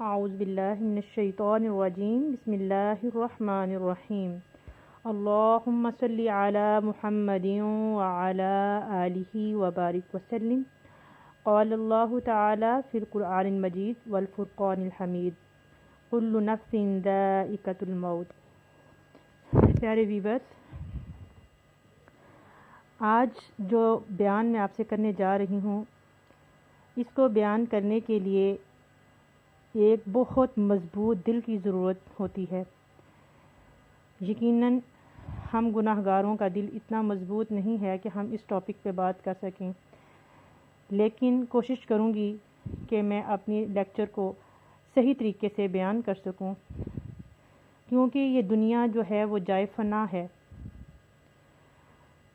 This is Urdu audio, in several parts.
اعوذ باللہ من الشیطان الرجیم بسم اللہ الرحمن الرحیم اللہم صلی علی محمد وعلی آلہ وبارک وسلم قال اللہ تعالی فی القرآن المجید والفرقان الحمید کل نفس ذائقۃ الموت۔ پیارے ویورز، آج جو بیان میں آپ سے کرنے جا رہی ہوں، اس کو بیان کرنے کے لیے ایک بہت مضبوط دل کی ضرورت ہوتی ہے۔ یقیناً ہم گناہ گاروں کا دل اتنا مضبوط نہیں ہے کہ ہم اس ٹاپک پہ بات کر سکیں، لیکن کوشش کروں گی کہ میں اپنی لیکچر کو صحیح طریقے سے بیان کر سکوں، کیونکہ یہ دنیا جو ہے وہ جائے فنا ہے۔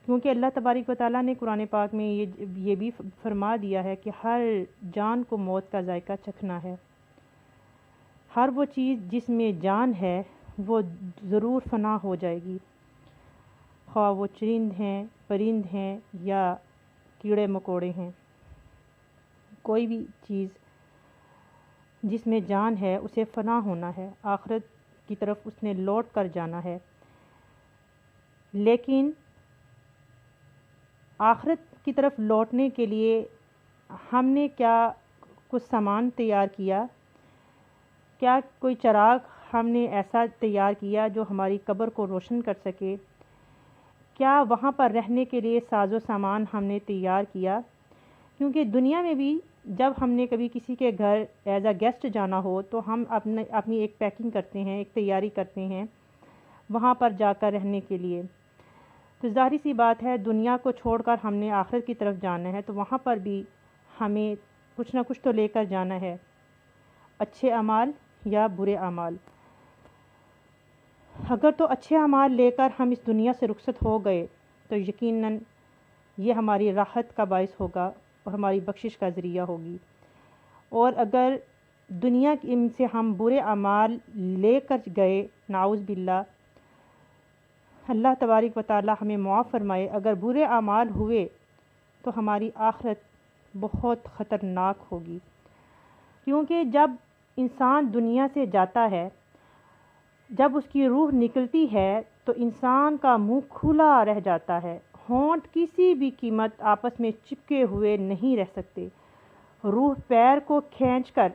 کیونکہ اللہ تبارک و تعالیٰ نے قرآن پاک میں یہ بھی فرما دیا ہے کہ ہر جان کو موت کا ذائقہ چکھنا ہے۔ ہر وہ چیز جس میں جان ہے وہ ضرور فنا ہو جائے گی، خواہ وہ چرند ہیں، پرند ہیں یا کیڑے مکوڑے ہیں۔ کوئی بھی چیز جس میں جان ہے اسے فنا ہونا ہے، آخرت کی طرف اس نے لوٹ کر جانا ہے۔ لیکن آخرت کی طرف لوٹنے کے لیے ہم نے کیا کچھ سامان تیار کیا؟ کیا کوئی چراغ ہم نے ایسا تیار کیا جو ہماری قبر کو روشن کر سکے؟ کیا وہاں پر رہنے کے لیے ساز و سامان ہم نے تیار کیا؟ کیونکہ دنیا میں بھی جب ہم نے کبھی کسی کے گھر ایز اے گیسٹ جانا ہو تو ہم اپنی ایک پیکنگ کرتے ہیں، ایک تیاری کرتے ہیں وہاں پر جا کر رہنے کے لیے۔ تو ظاہری سی بات ہے، دنیا کو چھوڑ کر ہم نے آخرت کی طرف جانا ہے، تو وہاں پر بھی ہمیں کچھ نہ کچھ تو لے کر جانا ہے، اچھے اعمال یا برے اعمال۔ اگر تو اچھے اعمال لے کر ہم اس دنیا سے رخصت ہو گئے تو یقیناً یہ ہماری راحت کا باعث ہوگا اور ہماری بخشش کا ذریعہ ہوگی۔ اور اگر دنیا سے ہم برے اعمال لے کر گئے، نعوذ باللہ، اللہ تبارک و تعالی ہمیں معاف فرمائے، اگر برے اعمال ہوئے تو ہماری آخرت بہت خطرناک ہوگی۔ کیونکہ جب انسان دنیا سے جاتا ہے، جب اس کی روح نکلتی ہے تو انسان کا منہ کھلا رہ جاتا ہے، ہونٹ کسی بھی قیمت آپس میں چپکے ہوئے نہیں رہ سکتے۔ روح پیر کو کھینچ کر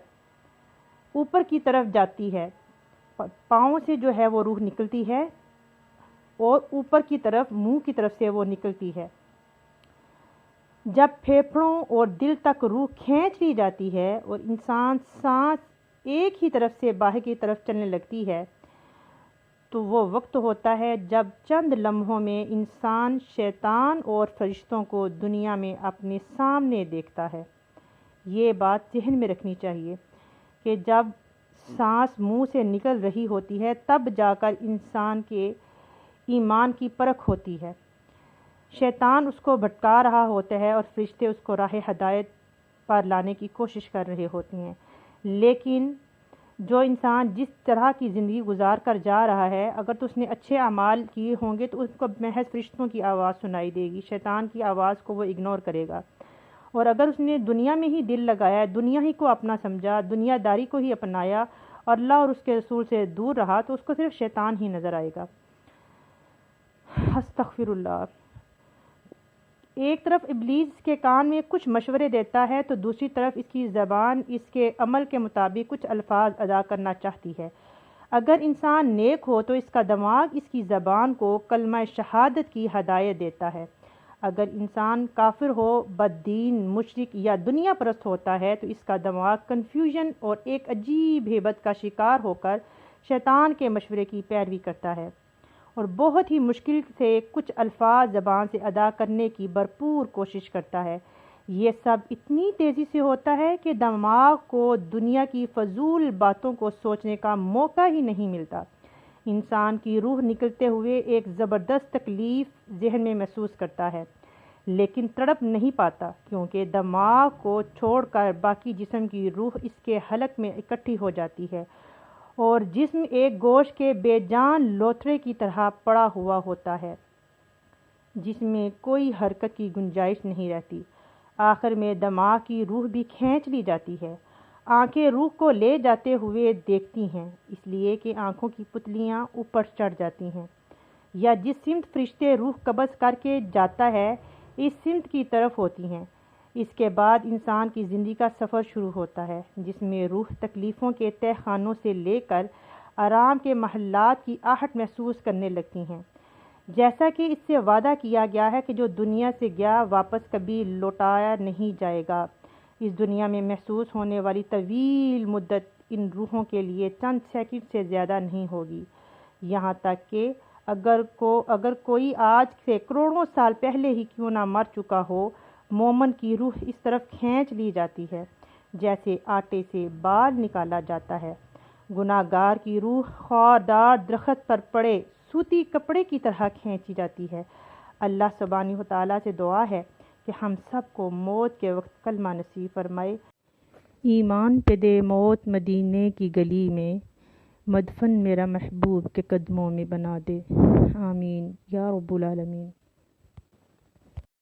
اوپر کی طرف جاتی ہے، پاؤں سے جو ہے وہ روح نکلتی ہے اور اوپر کی طرف منہ کی طرف سے وہ نکلتی ہے۔ جب پھیپھڑوں اور دل تک روح کھینچ لی جاتی ہے اور انسان سانس ایک ہی طرف سے باہر کی طرف چلنے لگتی ہے، تو وہ وقت ہوتا ہے جب چند لمحوں میں انسان شیطان اور فرشتوں کو دنیا میں اپنے سامنے دیکھتا ہے۔ یہ بات ذہن میں رکھنی چاہیے کہ جب سانس منہ سے نکل رہی ہوتی ہے تب جا کر انسان کے ایمان کی پرکھ ہوتی ہے۔ شیطان اس کو بھٹکا رہا ہوتا ہے اور فرشتے اس کو راہ ہدایت پر لانے کی کوشش کر رہے ہوتے ہیں۔ لیکن جو انسان جس طرح کی زندگی گزار کر جا رہا ہے، اگر تو اس نے اچھے اعمال کیے ہوں گے تو اس کو محض فرشتوں کی آواز سنائی دے گی، شیطان کی آواز کو وہ اگنور کرے گا۔ اور اگر اس نے دنیا میں ہی دل لگایا، دنیا ہی کو اپنا سمجھا، دنیا داری کو ہی اپنایا اور اللہ اور اس کے رسول سے دور رہا، تو اس کو صرف شیطان ہی نظر آئے گا۔ استغفر اللہ۔ ایک طرف ابلیس کے کان میں کچھ مشورے دیتا ہے تو دوسری طرف اس کی زبان اس کے عمل کے مطابق کچھ الفاظ ادا کرنا چاہتی ہے۔ اگر انسان نیک ہو تو اس کا دماغ اس کی زبان کو کلمہ شہادت کی ہدایت دیتا ہے۔ اگر انسان کافر ہو، بد دین، مشرک یا دنیا پرست ہوتا ہے تو اس کا دماغ کنفیوژن اور ایک عجیب ہیبت کا شکار ہو کر شیطان کے مشورے کی پیروی کرتا ہے اور بہت ہی مشکل سے کچھ الفاظ زبان سے ادا کرنے کی بھرپور کوشش کرتا ہے۔ یہ سب اتنی تیزی سے ہوتا ہے کہ دماغ کو دنیا کی فضول باتوں کو سوچنے کا موقع ہی نہیں ملتا۔ انسان کی روح نکلتے ہوئے ایک زبردست تکلیف ذہن میں محسوس کرتا ہے، لیکن تڑپ نہیں پاتا، کیونکہ دماغ کو چھوڑ کر باقی جسم کی روح اس کے حلق میں اکٹھی ہو جاتی ہے اور جسم ایک گوشت کے بے جان لوتھڑے کی طرح پڑا ہوا ہوتا ہے جس میں کوئی حرکت کی گنجائش نہیں رہتی۔ آخر میں دماغ کی روح بھی کھینچ لی جاتی ہے۔ آنکھیں روح کو لے جاتے ہوئے دیکھتی ہیں، اس لیے کہ آنکھوں کی پتلیاں اوپر چڑھ جاتی ہیں، یا جس سمت فرشتے روح قبض کر کے جاتا ہے اس سمت کی طرف ہوتی ہیں۔ اس کے بعد انسان کی زندگی کا سفر شروع ہوتا ہے، جس میں روح تکلیفوں کے تہ خانوں سے لے کر آرام کے محلات کی آہٹ محسوس کرنے لگتی ہیں، جیسا کہ اس سے وعدہ کیا گیا ہے کہ جو دنیا سے گیا واپس کبھی لوٹایا نہیں جائے گا۔ اس دنیا میں محسوس ہونے والی طویل مدت ان روحوں کے لیے چند سیکنڈ سے زیادہ نہیں ہوگی، یہاں تک کہ اگر کوئی آج سے کروڑوں سال پہلے ہی کیوں نہ مر چکا ہو، مومن کی روح اس طرف کھینچ لی جاتی ہے جیسے آٹے سے بال نکالا جاتا ہے۔ گناہ گار کی روح خاردار درخت پر پڑے سوتی کپڑے کی طرح کھینچی جاتی ہے۔ اللہ سبحانہ و تعالیٰ سے دعا ہے کہ ہم سب کو موت کے وقت کلمہ نصیب فرمائے۔ ایمان پہ دے موت مدینے کی گلی میں، مدفن میرا محبوب کے قدموں میں بنا دے، آمین یا رب العالمین۔